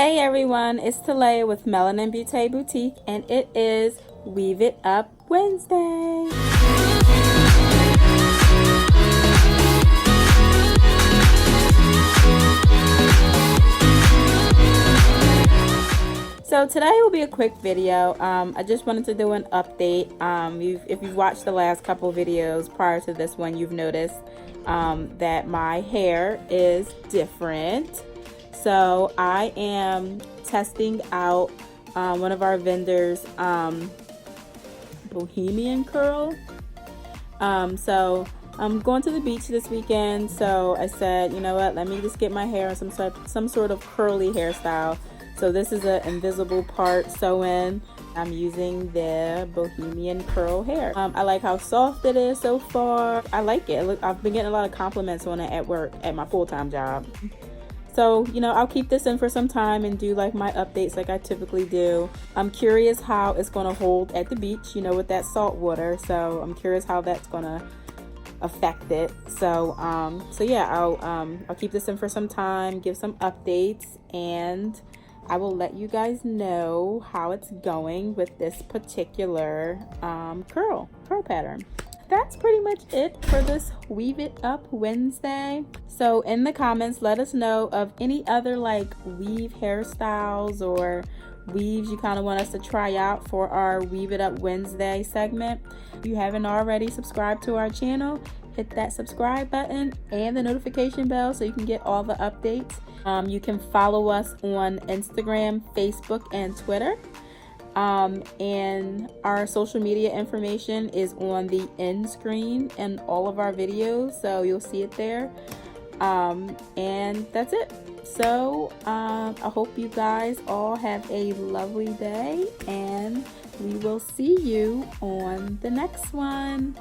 Hey everyone, it's Talaya with Melanin Beaute Boutique, and it is Weave It Up Wednesday. So today will be a quick video. I just wanted to do an update. If you've watched the last couple videos prior to this one, you've noticed that my hair is different. So I am testing out one of our vendors' Bohemian curl. So I'm going to the beach this weekend, so I said, you know what, let me just get my hair on some sort of curly hairstyle. So this is an invisible part sew-in. I'm using the Bohemian curl hair. I like how soft it is so far. I like it. I've been getting a lot of compliments on it at work, at my full-time job. So, you know, I'll keep this in for some time and do like my updates like I typically do. I'm curious how it's going to hold at the beach, you know, with that salt water. So I'm curious how that's going to affect it. So yeah, I'll keep this in for some time, give some updates, and I will let you guys know how it's going with this particular curl pattern. That's pretty much it for this Weave It Up Wednesday. So in the comments, let us know of any other like weave hairstyles or weaves you kind of want us to try out for our Weave It Up Wednesday segment. If you haven't already subscribed to our channel, hit that subscribe button and the notification bell so you can get all the updates. You can follow us on Instagram, Facebook, and Twitter. And our social media information is on the end screen in all of our videos, so you'll see it there. And that's it. So I hope you guys all have a lovely day, and we will see you on the next one.